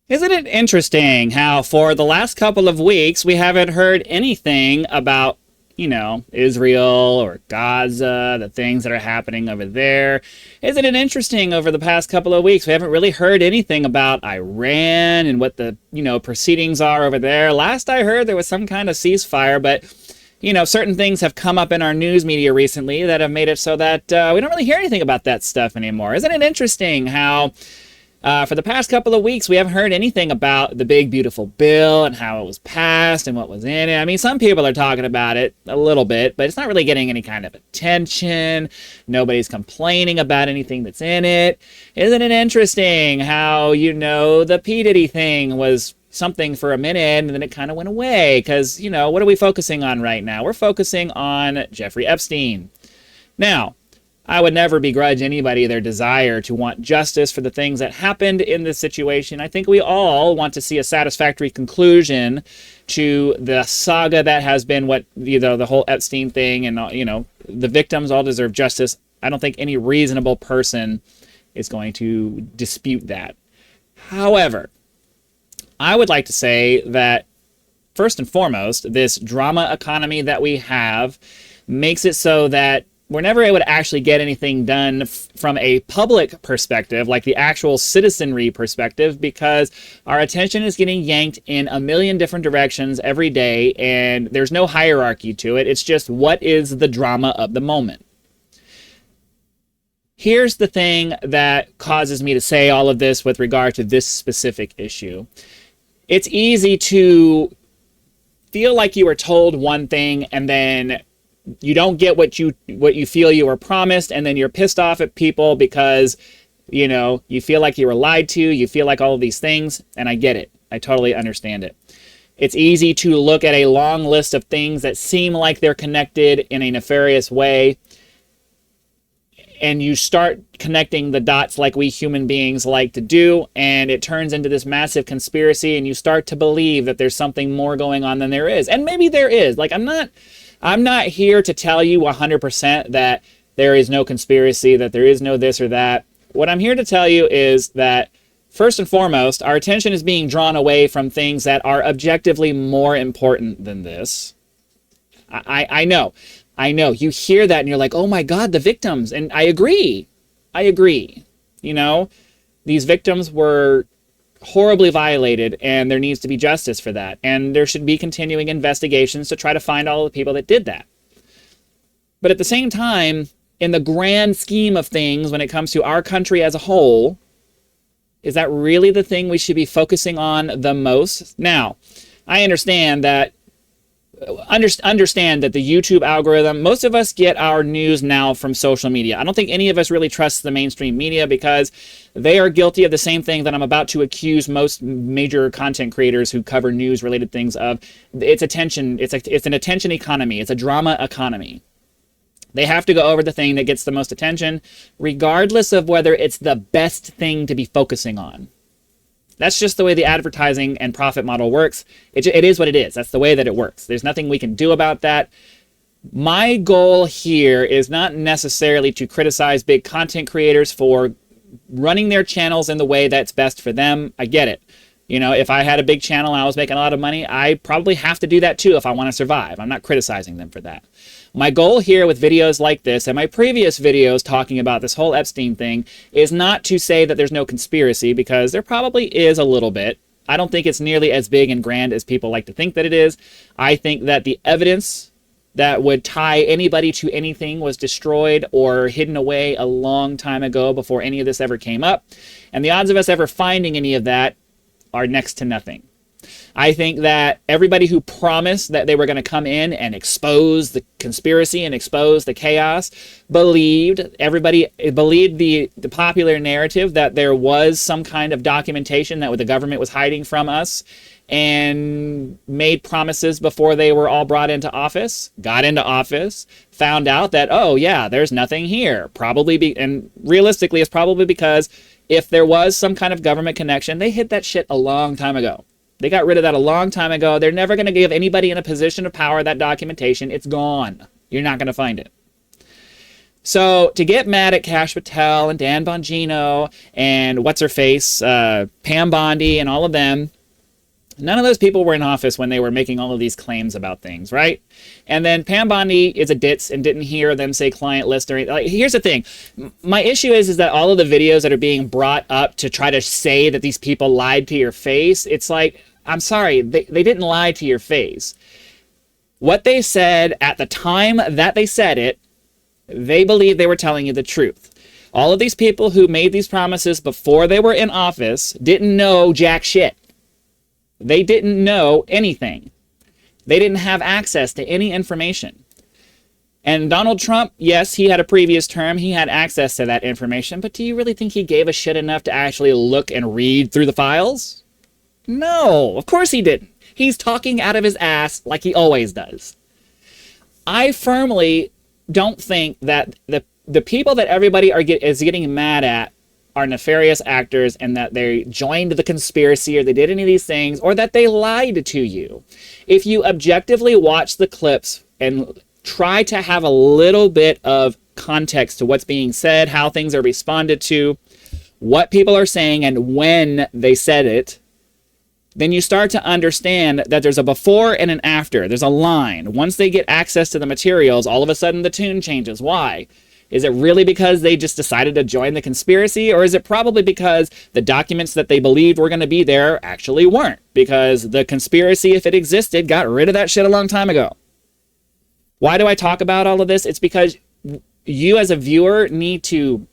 Isn't it interesting how for the last couple of weeks we haven't heard anything about, Israel or Gaza, the things that are happening over there? Isn't it interesting over the past couple of weeks we haven't really heard anything about Iran and what the, proceedings are over there? Last I heard there was some kind of ceasefire, but certain things have come up in our news media recently that have made it so that we don't really hear anything about that stuff anymore. Isn't it interesting how for the past couple of weeks we haven't heard anything about the big beautiful bill and how it was passed and what was in it? I mean, some people are talking about it a little bit, but it's not really getting any kind of attention. Nobody's complaining about anything that's in it. Isn't it interesting how, the P. Diddy thing was something for a minute and then it kind of went away because, what are we focusing on right now? We're focusing on Jeffrey Epstein. Now, I would never begrudge anybody their desire to want justice for the things that happened in this situation. I think we all want to see a satisfactory conclusion to the saga that has been the whole Epstein thing, and, the victims all deserve justice. I don't think any reasonable person is going to dispute that. However, I would like to say that, first and foremost, this drama economy that we have makes it so that we're never able to actually get anything done from a public perspective, like the actual citizenry perspective, because our attention is getting yanked in a million different directions every day, and there's no hierarchy to it. It's just what is the drama of the moment. Here's the thing that causes me to say all of this with regard to this specific issue. It's easy to feel like you were told one thing and then you don't get what you feel you were promised, and then you're pissed off at people because, you feel like you were lied to, you feel like all of these things, and I get it. I totally understand it. It's easy to look at a long list of things that seem like they're connected in a nefarious way, and you start connecting the dots like we human beings like to do, and it turns into this massive conspiracy, and you start to believe that there's something more going on than there is. And maybe there is. Like, I'm not here to tell you 100% that there is no conspiracy, that there is no this or that. What I'm here to tell you is that, first and foremost, our attention is being drawn away from things that are objectively more important than this. I know. You hear that and you're like, oh my God, the victims. And I agree. These victims were horribly violated, and there needs to be justice for that. And there should be continuing investigations to try to find all the people that did that. But at the same time, in the grand scheme of things, when it comes to our country as a whole, is that really the thing we should be focusing on the most? Now, I understand that the YouTube algorithm, most of us get our news now from social media. I don't think any of us really trust the mainstream media because they are guilty of the same thing that I'm about to accuse most major content creators who cover news related things of. It's attention. It's an attention economy. It's a drama economy. They have to go over the thing that gets the most attention, regardless of whether it's the best thing to be focusing on. That's just the way the advertising and profit model works. It is what it is. That's the way that it works. There's nothing we can do about that. My goal here is not necessarily to criticize big content creators for running their channels in the way that's best for them. I get it. If I had a big channel and I was making a lot of money, I probably have to do that too if I want to survive. I'm not criticizing them for that. My goal here with videos like this and my previous videos talking about this whole Epstein thing is not to say that there's no conspiracy, because there probably is a little bit. I don't think it's nearly as big and grand as people like to think that it is. I think that the evidence that would tie anybody to anything was destroyed or hidden away a long time ago before any of this ever came up. And the odds of us ever finding any of that are next to nothing. I think that everybody who promised that they were going to come in and expose the conspiracy and expose the chaos everybody believed the popular narrative that there was some kind of documentation that the government was hiding from us, and made promises before they were all brought into office, got into office, found out that, oh yeah, there's nothing here. And realistically, it's probably because if there was some kind of government connection, they hid that shit a long time ago. They got rid of that a long time ago. They're never going to give anybody in a position of power that documentation. It's gone. You're not going to find it. So to get mad at Kash Patel and Dan Bongino and what's her face, Pam Bondi and all of them, none of those people were in office when they were making all of these claims about things, right? And then Pam Bondi is a ditz and didn't hear them say client list or anything. Like, here's the thing. My issue is that all of the videos that are being brought up to try to say that these people lied to your face, it's like, I'm sorry, they didn't lie to your face. What they said at the time that they said it, they believed they were telling you the truth. All of these people who made these promises before they were in office didn't know jack shit. They didn't know anything. They didn't have access to any information. And Donald Trump, yes, he had a previous term. He had access to that information. But do you really think he gave a shit enough to actually look and read through the files? No, of course he didn't. He's talking out of his ass like he always does. I firmly don't think that the people that everybody is getting mad at are nefarious actors and that they joined the conspiracy or they did any of these things or that they lied to you. If you objectively watch the clips and try to have a little bit of context to what's being said, how things are responded to, what people are saying and when they said it, then you start to understand that there's a before and an after. There's a line. Once they get access to the materials, all of a sudden the tune changes. Why? Is it really because they just decided to join the conspiracy? Or is it probably because the documents that they believed were going to be there actually weren't? Because the conspiracy, if it existed, got rid of that shit a long time ago. Why do I talk about all of this? It's because you as a viewer need to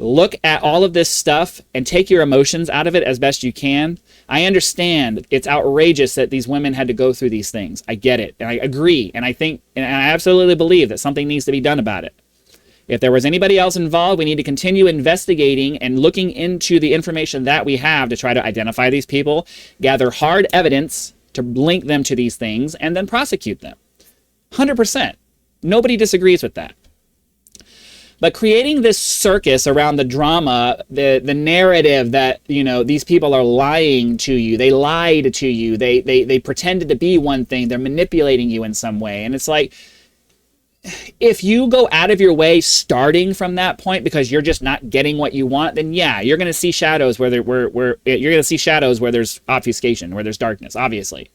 look at all of this stuff and take your emotions out of it as best you can. I understand it's outrageous that these women had to go through these things. I get it. And I agree. And I think, and I absolutely believe that something needs to be done about it. If there was anybody else involved, we need to continue investigating and looking into the information that we have to try to identify these people, gather hard evidence to link them to these things, and then prosecute them. 100%. Nobody disagrees with that. But creating this circus around the drama, the narrative that, you know, these people are lying to you, they lied to you, they pretended to be one thing, they're manipulating you in some way. And it's like, if you go out of your way starting from that point because you're just not getting what you want, then yeah, you're going to see shadows where you're going to see shadows where there's obfuscation, where there's darkness, obviously.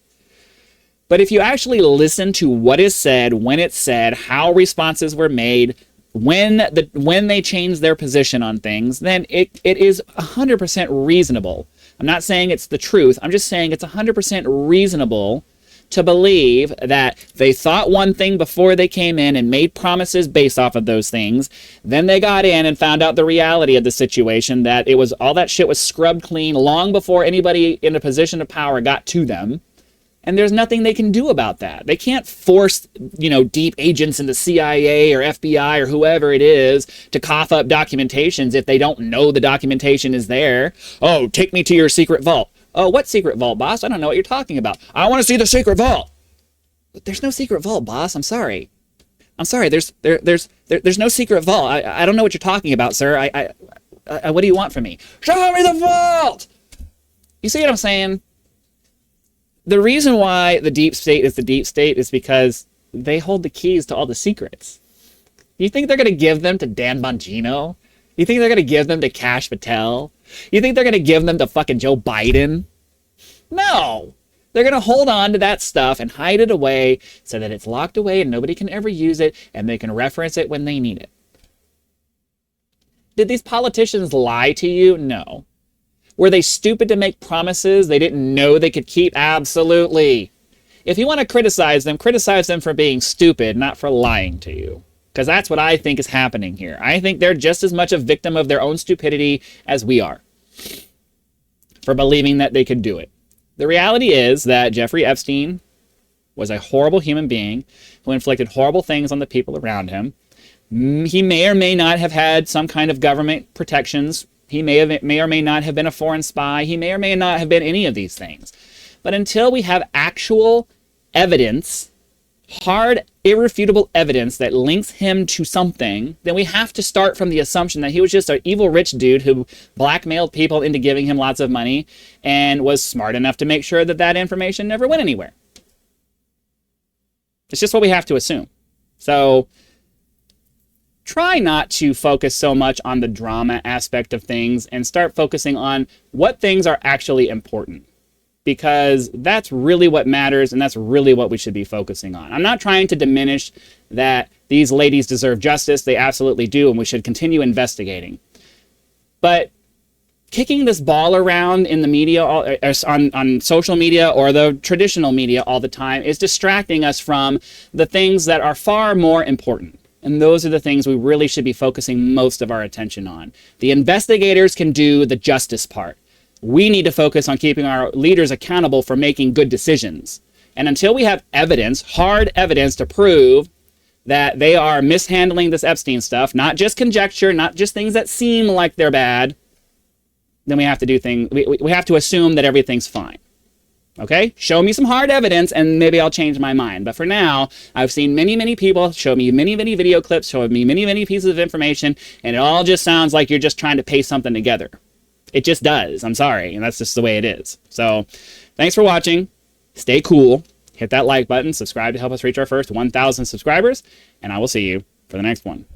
But if you actually listen to what is said, when it's said, how responses were made, when they change their position on things, then it is 100% reasonable. I'm not saying it's the truth. I'm just saying it's 100% reasonable to believe that they thought one thing before they came in and made promises based off of those things. Then they got in and found out the reality of the situation, that it was all that shit was scrubbed clean long before anybody in a position of power got to them. And there's nothing they can do about that. They can't force, you know, deep agents in the CIA or FBI or whoever it is to cough up documentations if they don't know the documentation is there. Oh, take me to your secret vault. Oh, what secret vault, boss? I don't know what you're talking about. I want to see the secret vault. There's no secret vault, boss. I'm sorry. There's no secret vault. I don't know what you're talking about, sir. What do you want from me? Show me the vault. You see what I'm saying? The reason why the deep state is the deep state is because they hold the keys to all the secrets. You think they're going to give them to Dan Bongino? You think they're going to give them to Kash Patel? You think they're going to give them to fucking Joe Biden? No. They're going to hold on to that stuff and hide it away so that it's locked away and nobody can ever use it and they can reference it when they need it. Did these politicians lie to you? No. Were they stupid to make promises they didn't know they could keep? Absolutely. If you want to criticize them for being stupid, not for lying to you. Because that's what I think is happening here. I think they're just as much a victim of their own stupidity as we are for believing that they could do it. The reality is that Jeffrey Epstein was a horrible human being who inflicted horrible things on the people around him. He may or may not have had some kind of government protections. He may or may not have been a foreign spy. He may or may not have been any of these things. But until we have actual evidence, hard, irrefutable evidence that links him to something, then we have to start from the assumption that he was just an evil rich dude who blackmailed people into giving him lots of money and was smart enough to make sure that that information never went anywhere. It's just what we have to assume. So try not to focus so much on the drama aspect of things and start focusing on what things are actually important, because that's really what matters and that's really what we should be focusing on. I'm not trying to diminish that these ladies deserve justice. They absolutely do, and we should continue investigating. But kicking this ball around in the media, on social media or the traditional media all the time, is distracting us from the things that are far more important. And those are the things we really should be focusing most of our attention on. The investigators can do the justice part. We need to focus on keeping our leaders accountable for making good decisions. And until we have evidence, hard evidence to prove that they are mishandling this Epstein stuff, not just conjecture, not just things that seem like they're bad, then we have to do things, we have to assume that everything's fine. Okay? Show me some hard evidence and maybe I'll change my mind. But for now, I've seen many, many people show me many, many video clips, show me many, many pieces of information, and it all just sounds like you're just trying to paste something together. It just does. I'm sorry. And that's just the way it is. So thanks for watching. Stay cool. Hit that like button. Subscribe to help us reach our first 1,000 subscribers. And I will see you for the next one.